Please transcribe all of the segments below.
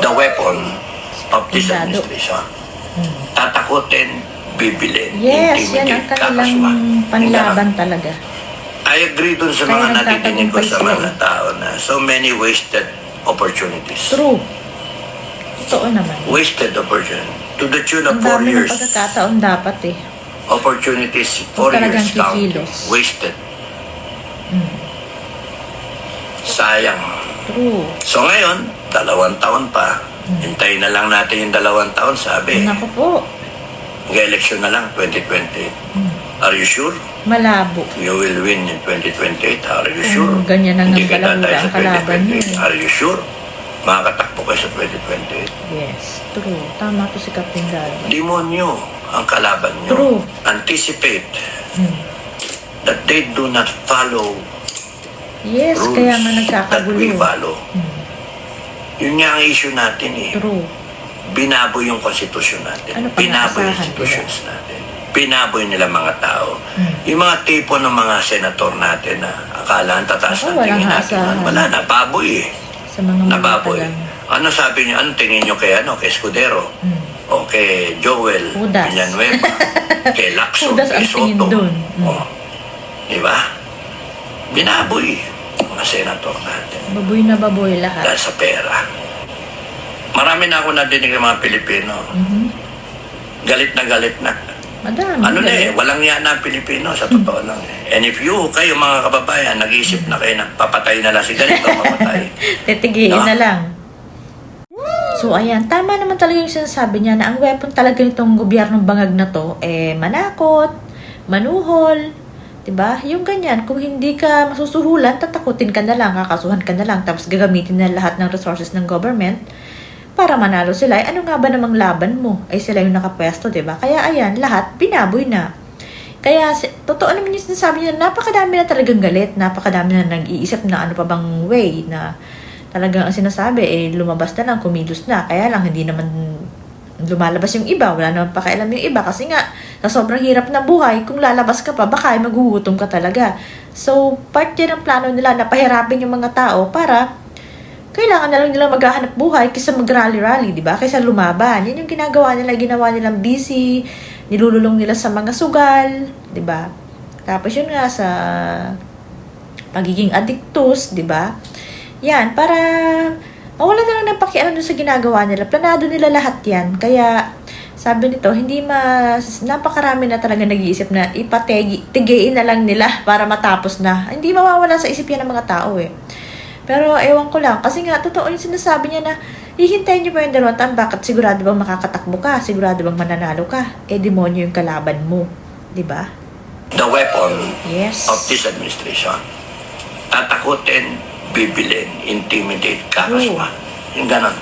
the weapon of this Sundalo. administration. Tatakutin, bibilin, Yes, yan ang intimidate, kanilang kakasuhan. panlaban talaga. I agree dun sa Kaya mga natidinig ko nagtatagumpay sa sila mga tao na so many wasted opportunities. True. Totoo naman. Wasted opportunity. To the tune of Ang 4 dami ng years. pagkakataon dapat eh. Opportunities, 4 talagang years counting. kikilos. Wasted. Sayang. True. So ngayon, 2 taon pa. Hintayin na lang natin yung 2 taon, sabi. Naku po. Mag-election na lang, 2028. Are you sure? Malabo. You will win in 2028. Are you sure? Ganyan ang Hindi kayo balahura tatay ang sa kalaban niyo. 2028. Are you sure? Makakatakbo kayo sa 2028. Yes, true. Tama to si Captain Galvez. Demonyo ang kalaban nyo. True. Anticipate that they do not follow Yes, rules kaya nga that we nagkakagulo. follow. Yun nga ang issue natin eh. True. Binaboy yung konstitusyon natin. Ano pang Binaboy yung naasahan institutions natin. Binaboy nila mga tao. Yung mga tipo ng mga senator natin na akala ang tataas Ako, ng tingin walang natin. aasahan. Wala na, baboy eh. Sa mga mata Nababoy. lang. Ano sabi niyo? Ano tingin niyo kay Escudero? O kay Joel Judas. Villanueva? Kay Lacson? Judas Kay ang tingin Soto? dun. Oh. Di ba? Binaboy mga senator natin Baboy na baboy lahat. dahil sa pera. Marami na ako nadinig ng mga Pilipino. Galit na galit na. Madami. Ano na galit. walang yan na Pilipino sa totoo lang eh. And if kayo mga kababayan, nag-iisip na kayo na papatay na lang si ganito, mamatay. Titigiin No? na lang. So ayan, tama naman talaga yung sinasabi niya na ang weapon talaga nitong gobyernong bangag na to, manakot, manuhol, diba? Yung ganyan, kung hindi ka masusuhulan, tatakutin ka na lang, kakasuhan ka na lang, tapos gagamitin na lahat ng resources ng government para manalo sila. Ano nga ba namang laban mo? Ay sila yung nakapwesto, diba? Kaya ayan, lahat binaboy na. Kaya, totoo naman yung sinasabi niya, napakadami na talagang galit, napakadami na nag-iisip na ano pa bang way na talagang ang sinasabi, lumabas na lang, kumilos na. Kaya lang, hindi naman lumalabas yung iba. Wala naman pakialam yung iba. Kasi nga, sa sobrang hirap ng buhay, kung lalabas ka pa, baka ay magugutom ka talaga. So, part yan ng plano nila na pahirapin yung mga tao para kailangan na lang nila maghahanap buhay kaysa mag-rally-rally, di ba? Kaysa lumaban. Yan yung ginagawa nila. Ginawa nilang busy, nilululong nila sa mga sugal, di ba? Tapos yun nga sa pagiging addictus, di ba? Yan, para mawala na lang ng pakialam dun sa ginagawa nila. Planado nila lahat yan. Kaya, sabi nito, napakarami na talaga nag-iisip na tigiin na lang nila para matapos na. Hindi mawawala sa isip yan ng mga tao eh. Pero ewan ko lang, kasi nga, totoo yung sinasabi niya na hihintayin niyo pa yung 2 taon, bakit sigurado bang makakatakbo ka? Sigurado bang mananalo ka? Demonyo yung kalaban mo. Diba? The weapon Yes. of this administration. Tatakutin, bibilin, intimidate, kakasuhan. Yung ganon.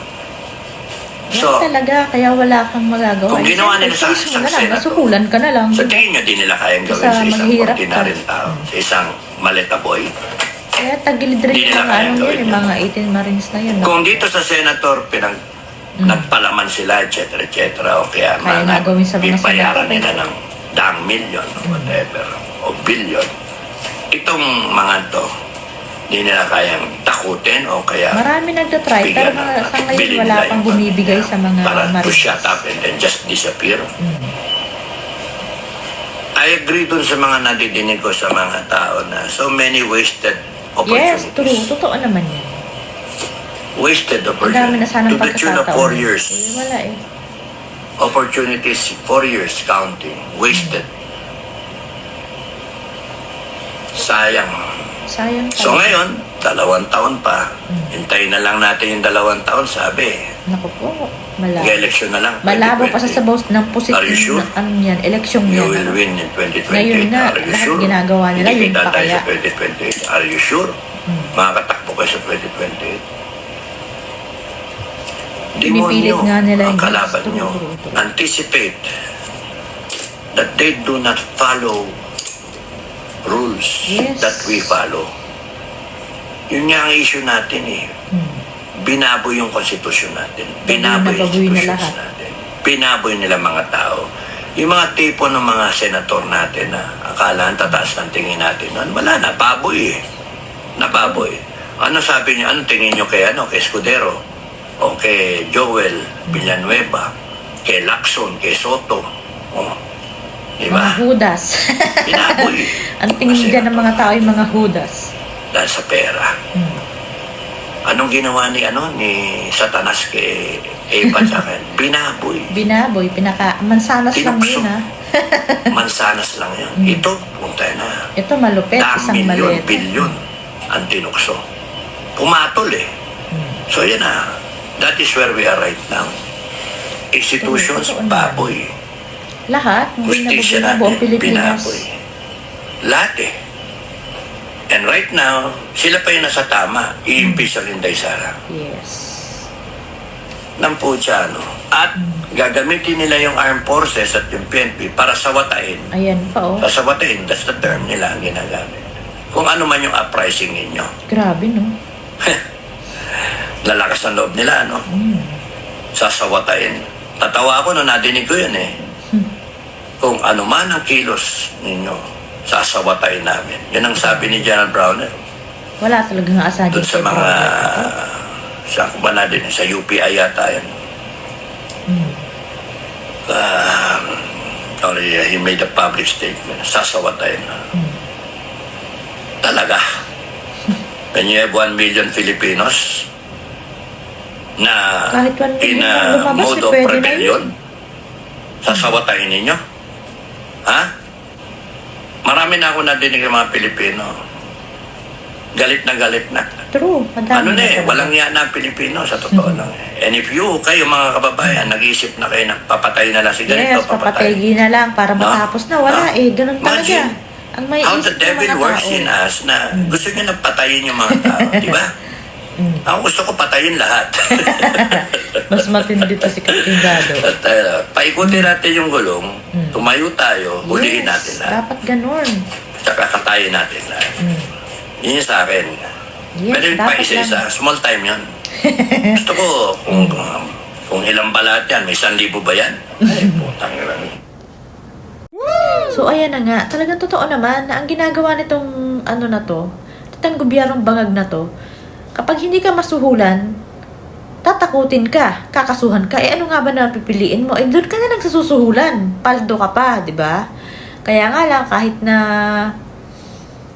So, Yan talaga, kaya wala kang magagawa. kung ginawa nila sa isang isang senator, masukulan ka na lang. sa tingin nyo, di nila kayang gawin Sa sa isang maghihirap ordinaryong ka. tao, sa isang maleta boy. Kaya tagilid rin Hindi nila yung mga kayang ano gawin yun, yung yan. mga 18 Marines na yun. Kung dito sa senator, nagpalaman sila, etc., etc., o kaya Kaya nga gawin sa mga pipayaran senator, nila ng daang milyon, o whatever, o billion. Itong mga to, hindi nila kayang takutin o kaya Marami nagtatry, pero sa ngayon wala pang bumibigay sa mga para to Marines. shut up and then just disappear. I agree dun sa mga nadidinig ko sa mga tao na so many wasted Yes, opportunities. true. Totoo naman yan. Wasted Ang dami na opportunities. sanang To the tune of 4 pagkakataon. years. Wala eh. Opportunities, 4 years counting. Wasted. Sayang. Sayang So pala. ngayon, 2 taon pa. Hintayin na lang natin yung 2 taon, sabi. Naku po, malabo. Mag-election na lang. Malabo pa sa 2020. sabaw ng Are you sure? positive na ano yan, eleksyon You yan. will ano. win in 2028. Ngayon nga, Are you lahat sure? ginagawa nila, Hindi yun kita pa tayo kaya. sa 2028. Are you sure? Makakatakbo kayo sa 2028. Pinipilit nga nila ang yung kalaban true, nyo. true, true. Anticipate that they do not follow rules Yes. that we follow. Yun nga ang issue natin eh. Binaboy yung konstitusyon natin. Binaboy yung baboy na institutions lahat. natin. Binaboy nila mga tao. Yung mga tipo ng mga senator natin na akala ang tataas ng tingin natin noon, wala na, baboy eh. Nababoy. Ano sabi niyo? Ano tingin niyo kay Escudero? o kay Joel Villanueva, kay Lacson, kay Soto. Oh, di Mga ba? hudas. Binaboy. Ang tingin Kasi dyan ng mga tao yung mga hudas. dahil sa pera. Anong ginawa ni Satanas kay Eva sa akin? Binaboy. Binaboy, mansanas lang Tinukso. yun ha. Mansanas lang yan. Ito, punta na. Ito malupit, isang Milyon, maliit. bilyon ang tinukso. Pumatol eh. So yan na. That is where we are right now. Institutions, Totoo naman. baboy. Lahat, Justisya na buong natin, Pilipinas. binaboy. Lahat eh. And right now, sila pa yung nasa tama. I-impeach ang Inday Sara. Yes. Ng putya, no? At gagamitin nila yung armed forces at yung PNP para sawatain. Ayan pa oh. Sasawatain, that's the term nila ang ginagamit. Kung ano man yung uprising ninyo. Grabe no. Lalakas ang loob nila, no? Sasawatain. Tatawa ako nung nadinig ko yun eh. Kung ano man ang kilos ninyo, sasawatain namin. Yan ang sabi ni General Browner. Wala talagang asahan Doon sa mga, sa kumana din, sa UPI yata yan. Or he made a public statement, sasawatayin na. Talaga. When you have 1 million Filipinos na Kahit 1 million in a na lumabas, mode eh, of pwede na rebellion, sasawatayin ninyo? Ha? Marami na ako nadinig ng mga Pilipino. Galit na. True. Madami Ano na eh, talaga. walang yan na Pilipino sa totoo lang eh. And if kayo mga kababayan, nag-iisip na kayo na papatay na lang si ganito, Yes, papatay na lang para No? matapos na. Wala No? eh, ganun talaga. Imagine Ang may how the isip ng devil mga works tao. in us na gusto niya na patayin yung mga tao, di ba? Ako gusto ko patayin lahat. Mas matindi to si Captain Dado. At paikutin natin yung gulong, tumayo tayo, hulihin natin lahat. Dapat ganun. Tsaka katayin natin lahat. Yun yung sa akin. Yes, Pero yung pa dapat isa-isa, lang. small time yun. Gusto ko, kung ilang balat yan, may 1,000 ba yan? Ay, putang ina. So, ayan na nga. Talagang totoo naman na ang ginagawa nitong ano na to, itong gobyernong bangag na to, kapag hindi ka masuhulan, tatakutin ka, kakasuhan ka. Eh, ano nga ba na pipiliin mo? Eh, doon ka na lang sa susuhulan. Paldo ka pa, di ba? Kaya nga lang, kahit na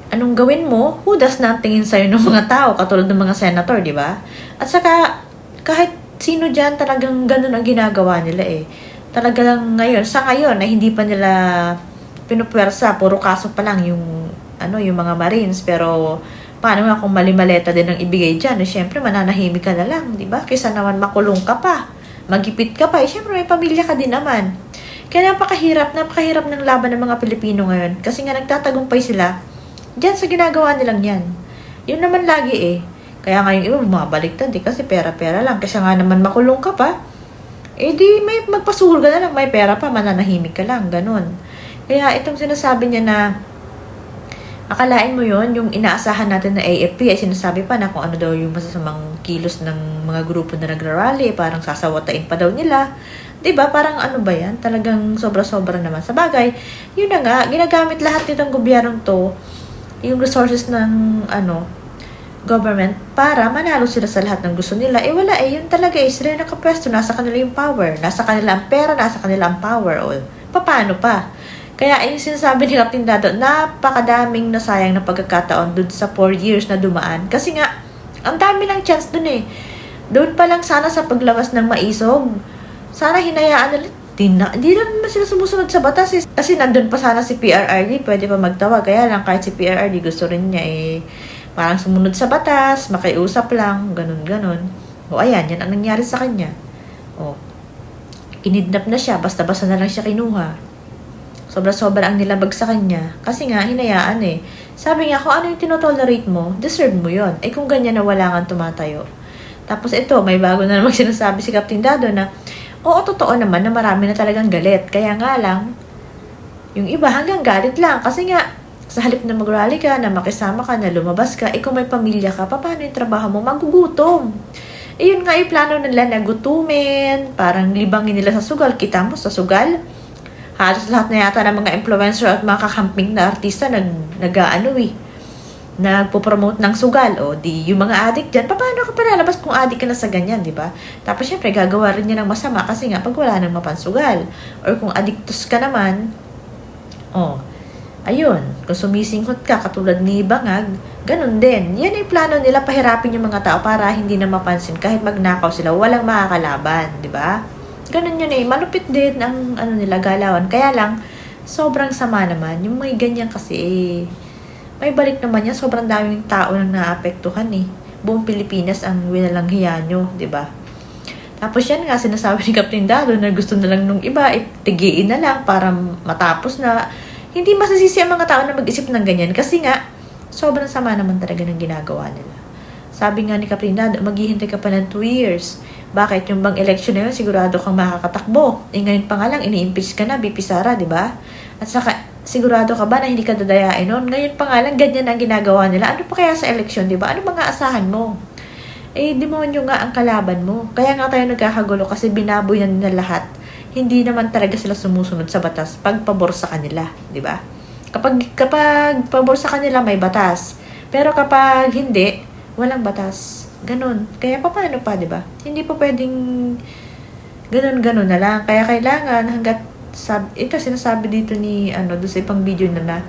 anong gawin mo, hudas na ang tingin sa'yo ng mga tao, katulad ng mga senator, di ba? At saka, kahit sino dyan, talagang ganun ang ginagawa nila eh. Talaga lang ngayon, sa ngayon, na hindi pa nila pinupwersa, puro kaso pa lang yung, yung mga Marines, pero paano nga kung mali-maleta din ang ibigay dyan? Eh, syempre, mananahimik ka na lang, di ba? Kaysa naman makulong ka pa, magipit ka pa, eh, syempre may pamilya ka din naman. Kaya napakahirap ng laban ng mga Pilipino ngayon, kasi nga nagtatagumpay sila, diyan sa ginagawa nilang yan. Yun naman lagi eh. Kaya nga yung iba bumabaliktad eh, kasi pera-pera lang. Kasi nga naman makulong ka pa, eh di may magpasuhol ka na lang, may pera pa, mananahimik ka lang, ganun. Kaya itong sinasabi niya na, akalain mo yon yung inaasahan natin na AFP, ay sinasabi pa na kung ano daw yung masasamang kilos ng mga grupo na nagrarally, parang sasawatain pa daw nila. Diba? Parang ano ba yan? Talagang sobra-sobra naman. Sa bagay, yun na nga, ginagamit lahat nitong gobyernong to, yung resources ng government para manalo sila sa lahat ng gusto nila. Eh wala eh, yun talaga eh, sila yung nakapwesto, nasa kanila yung power, nasa kanila ang pera, nasa kanila ang power. O, paano pa? Kaya yung sinasabi ni Captain Dado, napakadaming nasayang na pagkakataon dun sa 4 years na dumaan. Kasi nga, ang dami ng chance dun eh. Doon pa lang sana sa paglawas ng maisog, sana hinayaan nila. Hindi na naman sila sumusunod sa batas eh. Kasi nandun pa sana si PRRD, pwede pa magtawag. Kaya lang kahit si PRRD gusto rin niya eh, parang sumunod sa batas, makiusap lang, ganun-ganun. O ayan, yan ang nangyari sa kanya. O, kinidnap na siya, basta-basta na lang siya kinuha. Sobra-sobra ang nilabag sa kanya. Kasi nga, hinayaan eh. Sabi nga, kung ano yung tinotolerate mo, deserve mo yon. Eh kung ganyan na wala kang tumatayo. Tapos ito, may bago na naman sinasabi si Captain Dado na, oo, totoo naman na marami na talagang galit. Kaya nga lang, yung iba hanggang galit lang. Kasi nga, sa halip na mag-rally ka, na makisama ka, na lumabas ka, kung may pamilya ka, paano yung trabaho mo? Magugutom. Eh yun nga yung plano nila na gutumin, parang libangin nila sa sugal. Kita mo, sa sugal, halos lahat na yata ng mga influencer at mga kakamping na artista nag-ano eh. nagpo-promote ng sugal. O di, yung mga addict dyan, paano ka palalabas kung addict ka na sa ganyan, di ba? Tapos syempre, gagawa rin niya ng masama kasi nga, pag wala nang mapansugal. Or kung addictus ka naman, ayun, kung sumisinghot ka, katulad ni Bangag, ganun din. Yan yung plano nila, pahirapin yung mga tao para hindi na mapansin. Kahit magnakaw sila, walang makakalaban, di ba? Ganun yun malupit din ang nila, galawan. Kaya lang, sobrang sama naman. Yung may ganyan kasi, may balik naman yan. Sobrang daming tao nang naapektuhan Buong Pilipinas ang winalanghiya nyo, di ba? Tapos yan nga, sinasabi ni Captain Dado na gusto na lang nung iba, tigiin na lang para matapos na. Hindi masasisi ang mga tao na mag-isip ng ganyan. Kasi nga, sobrang sama naman talaga ng ginagawa nila. Sabi nga ni Captain Dado, maghihintay ka pa ng 2 years. Bakit? Yung bang election na yun, sigurado kang makakatakbo. Ngayon pa nga lang, ini-impeach ka na, BP Sara, di ba? At saka, sigurado ka ba na hindi ka dadayain nun? Ngayon pa nga lang, ganyan ang ginagawa nila. Ano pa kaya sa election, di ba? Ano mga asahan mo? Demonyo nga ang kalaban mo. Kaya nga tayo nagkakagulo kasi binaboy na nila lahat. Hindi naman talaga sila sumusunod sa batas pag pabor sa kanila, di ba? Kapag pabor sa kanila, may batas. Pero kapag hindi, walang batas. Ganun. Kaya paano pa, di ba? Hindi pa pwedeng ganun na lang. Kaya kailangan hanggat ito sinasabi dito ni doon sa ibang video na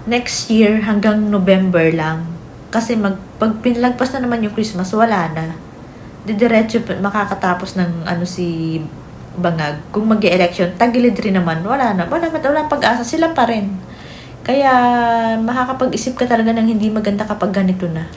next year hanggang November lang. Kasi pag pinlagpas na naman yung Christmas, wala na. Didiretso makakatapos ng si Bangag. Kung mag-election, tagilid rin naman. Walang pag-asa. Sila pa rin. Kaya makakapag-isip ka talaga ng hindi maganda kapag ganito na.